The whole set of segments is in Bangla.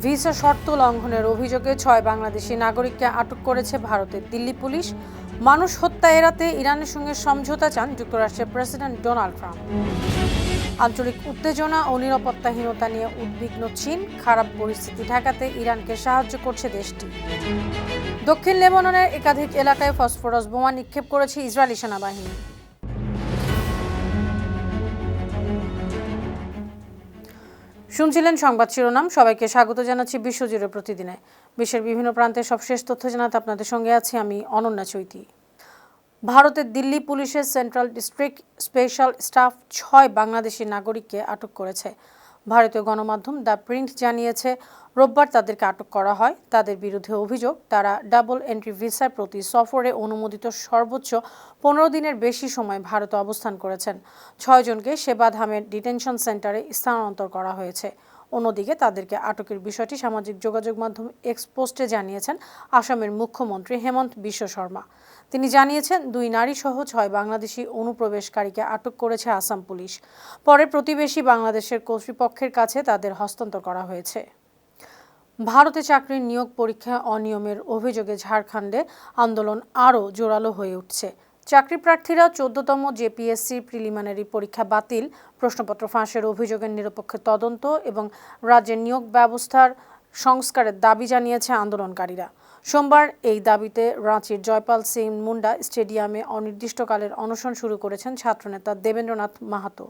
ভিসা শর্ত লঙ্ঘনের অভিযোগে 6 বাংলাদেশি নাগরিককে আটক করেছে ভারতের দিল্লি পুলিশ। মানুষ হত্যা এড়াতে ইরানের সঙ্গে সমঝোতা চান যুক্তরাষ্ট্রের প্রেসিডেন্ট ডোনাল্ড ট্রাম্প। আঞ্চলিক উত্তেজনা ও নিরাপত্তাহীনতা নিয়ে উদ্বিগ্ন চীন, খারাপ পরিস্থিতি ঠেকাতে ইরানকে সাহায্য করছে দেশটি। দক্ষিণ লেবাননের একাধিক এলাকায় ফসফরাস বোমা নিক্ষেপ করেছে ইসরায়েলি সেনাবাহিনী। শুনছিলেন সংবাদ শিরোনাম। সবাইকে স্বাগত জানাচ্ছি বিশ্বজুড়ে প্রতিদিনে বিশ্বের বিভিন্ন প্রান্তের সবশেষ তথ্য জানাতে আপনাদের সঙ্গে আছি আমি অনন্যা চৈতি। ভারতের দিল্লি পুলিশের central district special staff 6 Bangladeshi নাগরিককে আটক করেছে। ভারতীয় গণমাধ্যম দ্য প্রিন্ট জানিয়েছে রোববার তাদেরকে আটক করা হয়। তাদের বিরুদ্ধে অভিযোগ, তারা ডাবল এন্ট্রি ভিসার প্রতি সফরে অনুমোদিত সর্বোচ্চ 15 দিনের বেশি সময় ভারতে অবস্থান করেছেন। 6 জনকে সেবাধামের ডিটেনশন সেন্টারে স্থানান্তর করা হয়েছে। অন্যদিকে তাদেরকে আটকের বিষয়টি সামাজিক যোগাযোগ মাধ্যম এক্স পোস্টে জানিয়েছেন আসামের মুখ্যমন্ত্রী হেমন্ত বিশ্ব শর্মা। তিনি জানিয়েছেন 2 নারী সহ 6 বাংলাদেশি অনুপ্রবেশকারীকে আটক করেছে আসাম পুলিশ। পরে প্রতিবেশী বাংলাদেশের কর্তৃপক্ষের কাছে তাদের হস্তান্তর করা হয়েছে। ভারতে চাকরির নিয়োগ পরীক্ষায় অনিয়মের অভিযোগে ঝাড়খণ্ডে আন্দোলন আরও জোরালো হয়ে উঠছে। চাকরি প্রার্থীরা 14তম জেপিএসসির প্রিলিমিনারি পরীক্ষা বাতিল, প্রশ্নপত্র ফাঁসের অভিযোগের নিরপেক্ষ তদন্ত এবং রাজ্যের নিয়োগ ব্যবস্থার সংস্কারের দাবি জানিয়েছে আন্দোলনকারীরা। সোমবার এই দাবিতে রাঁচির জয়পাল সিং মুন্ডা স্টেডিয়ামে অনির্দিষ্টকালের অনশন শুরু করেছেন ছাত্রনেতা দেবেন্দ্রনাথ মাহাতো।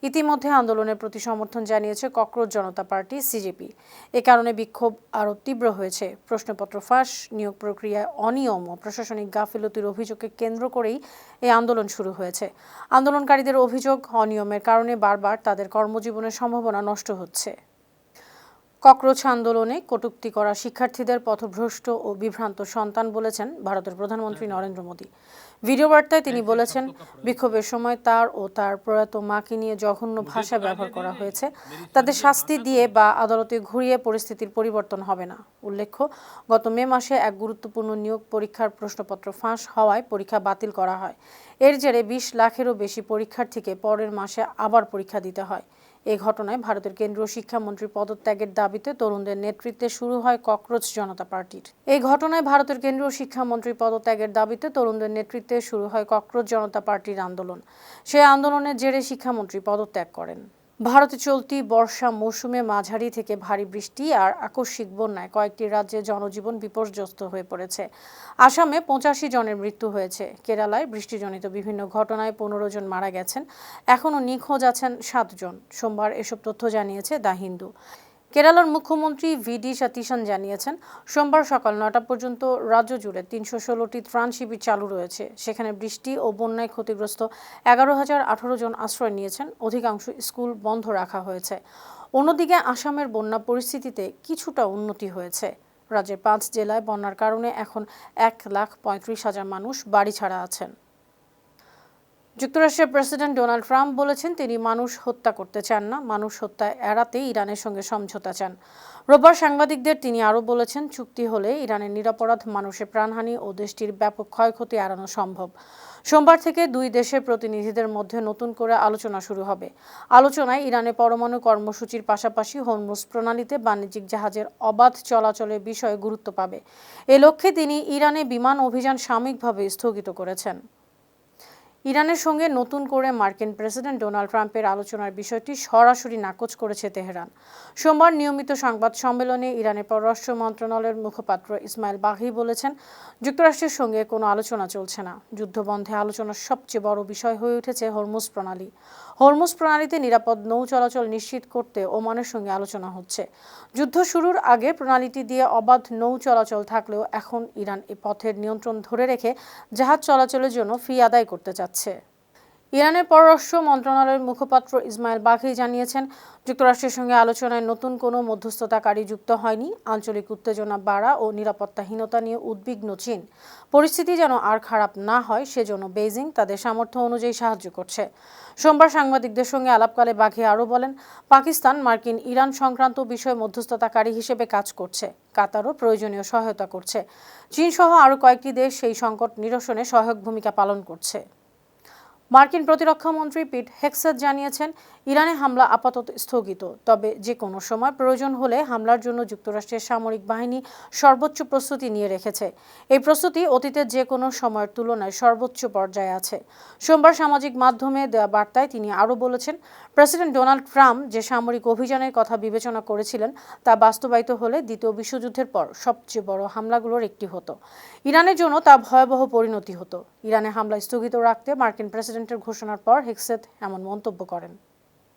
ইতিমধ্যে আন্দোলনের প্রতি সমর্থন জানিয়েছে ককরোচ জনতা পার্টি সিজেপি। এ কারণে বিক্ষোভ আরও তীব্র হয়েছে। প্রশ্নপত্র ফাঁস, নিয়োগ প্রক্রিয়ায় অনিয়ম ও প্রশাসনিক গাফিলতির অভিযোগকে কেন্দ্র করেই এই আন্দোলন শুরু হয়েছে। আন্দোলনকারীদের অভিযোগ, অনিয়মের কারণে বারবার তাদের কর্মজীবনের সম্ভাবনা নষ্ট হচ্ছে। ককরোচ আন্দোলনে কটূক্তি করা শিক্ষার্থীদের পথভ্রষ্ট ও বিভ্রান্ত সন্তান বলেছেন ভারতের প্রধানমন্ত্রী নরেন্দ্র মোদী। ভিডিও বার্তায় তিনি বলেছেন, বিক্ষোভের সময় তার ও তার প্রয়াত মাকে নিয়ে জঘন্য ভাষা ব্যবহার করা হয়েছে। তাদের শাস্তি দিয়ে বা আদালতে ঘুরিয়ে পরিস্থিতির পরিবর্তন হবে না। উল্লেখ্য, গত মে মাসে এক গুরুত্বপূর্ণ নিয়োগ পরীক্ষার প্রশ্নপত্র ফাঁস হওয়ায় পরীক্ষা বাতিল করা হয়। এর জেরে 20 লাখেরও বেশি পরীক্ষার্থীকে পরের মাসে আবার পরীক্ষা দিতে হয়। এই ঘটনায় ভারতের কেন্দ্রীয় শিক্ষামন্ত্রীর পদত্যাগের দাবিতে তরুণদের নেতৃত্বে শুরু হয় ককরোচ জনতা পার্টির। আন্দোলন। সেই আন্দোলনের জেরে শিক্ষামন্ত্রী পদত্যাগ করেন। ভারতে চলতি বর্ষা মৌসুমে মাঝারি থেকে ভারী বৃষ্টি আর আকস্মিক বন্যায় কয়েকটি রাজ্যে জনজীবন বিপর্যস্ত হয়ে পড়েছে। আসামে 85 জনের মৃত্যু হয়েছে। কেরালায় বৃষ্টিজনিত বিভিন্ন ঘটনায় 15 জন মারা গেছেন। এখনও নিখোঁজ আছেন 7 জন। সোমবার এসব তথ্য জানিয়েছে দ্য হিন্দু। কেরালার মুখ্যমন্ত্রী ভিডি সতীশন জানিয়েছেন, সোমবার সকাল 9টা পর্যন্ত রাজ্য জুড়ে 316টি ত্রাণ শিবির চালু রয়েছে। সেখানে বৃষ্টি ও বন্যায় ক্ষতিগ্রস্ত 11,018 জন আশ্রয় নিয়েছেন। অধিকাংশ স্কুল বন্ধ রাখা হয়েছে। অন্যদিকে আসামের বন্যা পরিস্থিতিতে কিছুটা উন্নতি হয়েছে। রাজ্যের 5 জেলায় বন্যার কারণে এখন 1,35,000 মানুষ বাড়ি ছাড়া আছেন। যুক্তরাষ্ট্রের প্রেসিডেন্ট ডোনাল্ড ট্রাম্প বলেছেন, তিনি মানুষ হত্যা করতে চান না, মানুষ হত্যা এড়াতে ইরানের সঙ্গে সমঝোতা চান। রোববার সাংবাদিকদের তিনি আরও বলেছেন, চুক্তি হলে ইরানের নিরপরাধ মানুষের প্রাণহানি ও দেশটির ব্যাপক ক্ষয়ক্ষতি এড়ানো সম্ভব। সোমবার থেকে 2 দেশের প্রতিনিধিদের মধ্যে নতুন করে আলোচনা শুরু হবে। আলোচনায় ইরানের পরমাণু কর্মসূচির পাশাপাশি হরমুজ প্রণালীতে বাণিজ্যিক জাহাজের অবাধ চলাচলের বিষয়ে গুরুত্ব পাবে। এ লক্ষ্যে তিনি ইরানে বিমান অভিযান সাময়িকভাবে স্থগিত করেছেন। ইরানের সঙ্গে নতুন করে মার্কিন প্রেসিডেন্ট ডোনাল্ড ট্রাম্পের আলোচনার বিষয়টি সরাসরি নাকচ করেছে তেহরান। সোমবার নিয়মিত সংবাদ সম্মেলনে ইরানের পররাষ্ট্র মন্ত্রণালয়ের মুখপাত্র ইসমাইল বাঘি বলেছেন, যুক্তরাষ্ট্রের সঙ্গে কোনো আলোচনা চলছে না। যুদ্ধবন্ধে আলোচনার সবচেয়ে বড় বিষয় হয়ে উঠেছে হরমুজ প্রণালী। হরমুজ প্রণালীতে নিরাপদ নৌ চলাচল নিশ্চিত করতে ওমানের সঙ্গে আলোচনা হচ্ছে। যুদ্ধ শুরুর আগে প্রণালীটি দিয়ে অবাধ নৌ চলাচল থাকলেও এখন ইরান এ পথের নিয়ন্ত্রণ ধরে রেখে জাহাজ চলাচলের জন্য ফি আদায় করতে চাচ্ছে। ইরানের পররাষ্ট্র মন্ত্রণালয়ের মুখপাত্র ইসমাইল বাঘি জানিয়েছেন, যুক্তরাষ্ট্রের সঙ্গে আলোচনায় নতুন কোনো মধ্যস্থতাকারী যুক্ত হয়নি। আঞ্চলিক উত্তেজনা বাড়া ও নিরাপত্তাহীনতা নিয়ে উদ্বিগ্ন চীন। পরিস্থিতি যেন আর খারাপ না হয় সেজন্য বেইজিং তাদের সামর্থ্য অনুযায়ী সাহায্য করছে। সোমবার সাংবাদিকদের সঙ্গে আলাপকালে বাঘি আরও বলেন, পাকিস্তান মার্কিন ইরান সংক্রান্ত বিষয়ে মধ্যস্থতাকারী হিসেবে কাজ করছে। কাতারও প্রয়োজনীয় সহায়তা করছে। চীন সহ আরও কয়েকটি দেশ সেই সংকট নিরসনে সহায়ক ভূমিকা পালন করছে। মার্কিন প্রতিরক্ষা মন্ত্রী পিট হেগসেথ জানিয়েছেন, ইরানে হামলা আপাতত স্থগিত, তবে যে কোনো সময় প্রয়োজন হলে হামলার জন্য যুক্তরাষ্ট্রের সামরিক বাহিনী সর্বোচ্চ প্রস্তুতি নিয়ে রেখেছে। এই প্রস্তুতি অতীতের যে কোনো সময়ের তুলনায় সর্বোচ্চ পর্যায়ে আছে। সোমবার সামাজিক মাধ্যমে দেওয়া বার্তায় তিনি আরও বলেছেন, প্রেসিডেন্ট ডোনাল্ড ট্রাম্প যে সামরিক অভিযানের কথা বিবেচনা করেছিলেন তা বাস্তবায়িত হলে দ্বিতীয় বিশ্বযুদ্ধের পর সবচেয়ে বড় হামলাগুলোর একটি হতো। ইরানের জন্য তা ভয়াবহ পরিণতি হতো। ইরানে হামলা স্থগিত রাখতে মার্কিন প্রেসিডেন্টের ঘোষণার পর হেগসেথ এমন মন্তব্য করেন।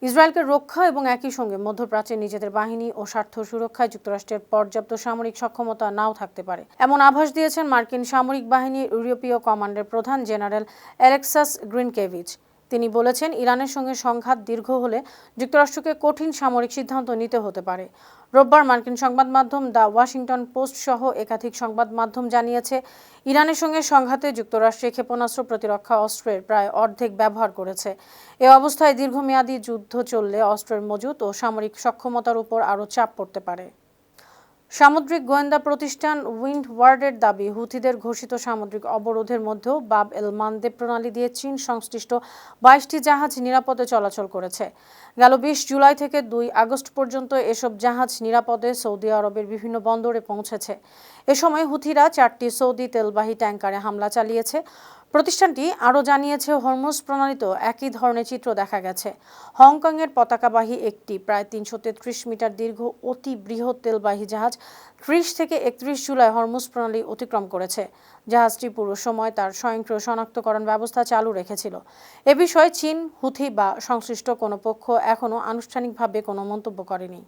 ইসরায়েলকে রক্ষা এবং একই সঙ্গে মধ্যপ্রাচ্যে নিজেদের বাহিনী ও স্বার্থ সুরক্ষায় যুক্তরাষ্ট্রের পর্যাপ্ত সামরিক সক্ষমতা নাও থাকতে পারে, এমন আভাস দিয়েছেন মার্কিন সামরিক বাহিনীর ইউরোপীয় কমান্ডের প্রধান জেনারেল অ্যালেক্সাস গ্রিনকেভিচ। তিনি বলেছেন, ইরানের সঙ্গে সংঘাত দীর্ঘ হলে যুক্তরাষ্ট্রকে কঠিন সামরিক সিদ্ধান্ত নিতে হতে পারে। রোববার মার্কিন সংবাদ মাধ্যম দ্য ওয়াশিংটন পোস্ট সহ একাধিক সংবাদ মাধ্যম জানিয়েছে, ইরানের সঙ্গে সংঘাতে যুক্তরাষ্ট্রে ক্ষেপণাস্ত্র প্রতিরক্ষা অস্ত্রের প্রায় অর্ধেক ব্যবহার করেছে। এ অবস্থায় দীর্ঘমেয়াদী যুদ্ধ চললে অস্ত্রের মজুত ও সামরিক সক্ষমতার উপর আরও চাপ পড়তে পারে। সামুদ্রিক গোয়েন্দা প্রতিষ্ঠান উইন্ডওয়ার্ডের দাবি, হুথিদের ঘোষিত সামুদ্রিক অবরোধের মধ্যেও বাব এল মানদেব প্রণালী দিয়ে চীন সংশ্লিষ্ট 22টি জাহাজ নিরাপদে চলাচল করেছে। গেল 20 জুলাই থেকে 2 আগস্ট পর্যন্ত এসব জাহাজ নিরাপদে সৌদি আরবের বিভিন্ন বন্দরে পৌঁছেছে। এ সময় হুথিরা 4টি সৌদি তেলবাহী ট্যাঙ্কারে হামলা চালিয়েছে। প্রতিষ্ঠানটি আরও জানিয়েছে, হরমুজ প্রণালীতেও একই ধরনের চিত্র দেখা গেছে। হংকংয়ের পতাকাবাহী একটি প্রায় 333 মিটার দীর্ঘ অতি বৃহৎ তেলবাহী জাহাজ 30 থেকে 31 জুলাই হরমুজ প্রণালী অতিক্রম করেছে। জাহাজটি পুরো সময় তার স্বয়ংক্রিয় শনাক্তকরণ ব্যবস্থা চালু রেখেছিল। এ বিষয়ে চীন, হুথি বা সংশ্লিষ্ট কোনো পক্ষ এখনও আনুষ্ঠানিকভাবে কোনো মন্তব্য করেনি।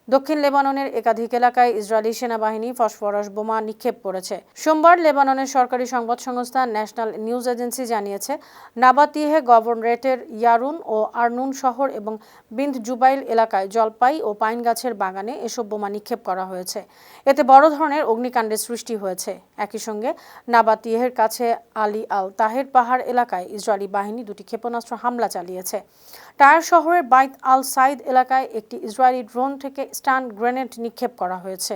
দক্ষিণ লেবাননের একাধিক এলাকায় ইসরায়েলি সেনাবাহিনী ফসফরাস বোমা নিক্ষেপ করেছে। সোমবার লেবাননের সরকারি সংবাদ সংস্থা ন্যাশনাল নিউজ এজেন্সি জানিয়েছে, নাবাতিহে গভর্নরেটের ইয়ারুন ও আরনুন শহর এবং বিন্দ জুবাইল এলাকায় জলপাই ও পাইন গাছের বাগানে এসব বোমা নিক্ষেপ করা হয়েছে। এতে বড় ধরনের অগ্নিকাণ্ডের সৃষ্টি হয়েছে। একই সঙ্গে নাবাতিহের কাছে আলী আল তাহের পাহাড় এলাকায় ইসরায়েলি বাহিনী 2টি ক্ষেপণাস্ত্র হামলা চালিয়েছে। টায়ার শহরের বাইত আল সাইদ এলাকায় একটি ইসরায়েলি ড্রোন থেকে স্টান গ্রেনেড নিক্ষেপ করা হয়েছে।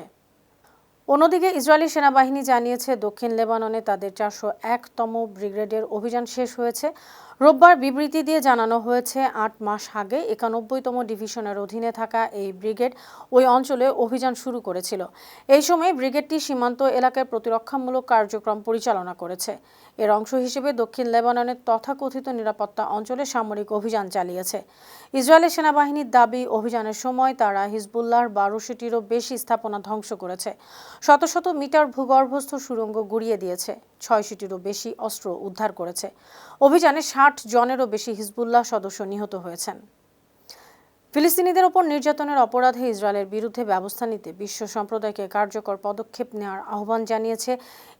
অন্যদিকে ইসরায়েলি সেনাবাহিনী জানিয়েছে, দক্ষিণ লেবাননে তাদের 401তম ব্রিগেডের অভিযান শেষ হয়েছে। রোববার বিবৃতি দিয়ে জানানো হয়েছে, 8 মাস আগে 91তম ডিভিশনের অধীনে থাকা এই ব্রিগেড ওই অঞ্চলে অভিযান শুরু করেছিল। এই সময় ব্রিগেডটি সীমান্ত এলাকায় প্রতিরক্ষামূলক কার্যক্রম পরিচালনা করেছে। এর অংশ হিসেবে দক্ষিণ লেবাননের তথাকথিত নিরাপত্তা অঞ্চলে সামরিক অভিযান চালিয়েছে। ইসরায়েলের সেনাবাহিনীর দাবি, অভিযানের সময় তারা হিজবুল্লাহর 1200টিরও বেশি স্থাপনা ধ্বংস করেছে, শত শত মিটার ভূগর্ভস্থ সুড়ঙ্গ গুড়িয়ে দিয়েছে, 600টিরও বেশি অস্ত্র উদ্ধার করেছে। অভিযানে 60 জনেরও বেশি হিজবুল্লাহ সদস্য নিহত হয়েছেন। ফিলিস্তিনিদের ওপর নির্যাতনের অপরাধে ইসরায়েলের বিরুদ্ধে ব্যবস্থা নিতে বিশ্ব সম্প্রদায়কে কার্যকর পদক্ষেপ নেওয়ার আহ্বান জানিয়েছে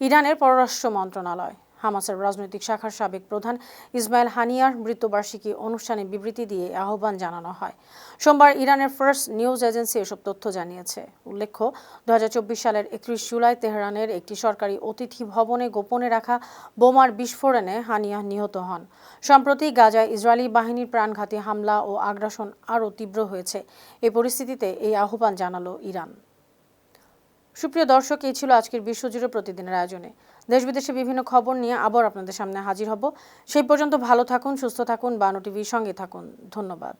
ইরানের পররাষ্ট্র মন্ত্রণালয়। হামাসের রাজনৈতিক শাখার সাবেক প্রধান ইসমাইল হানিয়ার মৃত্যুবার্ষিকী অনুষ্ঠানে বিবৃতি দিয়ে আহ্বান জানানো হয়। সোমবার ইরানের ফার্স্ট নিউজ এজেন্সি এসব তথ্য জানিয়েছে। উল্লেখ্য, 2024 সালের 31 জুলাই তেহরানের একটি সরকারি অতিথি ভবনে গোপনে রাখা বোমার বিস্ফোরণে হানিয়া নিহত হন। সম্প্রতি গাজায় ইসরায়েলি বাহিনীর প্রাণঘাতী হামলা ও আগ্রাসন আরও তীব্র হয়েছে। এই পরিস্থিতিতে এই আহ্বান জানালো ইরান। সুপ্রিয় দর্শক, এই ছিল আজকের বিশ্বজুড়ে প্রতিদিনের আয়োজনে। দেশ বিদেশে বিভিন্ন খবর নিয়ে আবার আপনাদের সামনে হাজির হব। সেই পর্যন্ত ভালো থাকুন, সুস্থ থাকুন, বানু টিভির সঙ্গে থাকুন। ধন্যবাদ।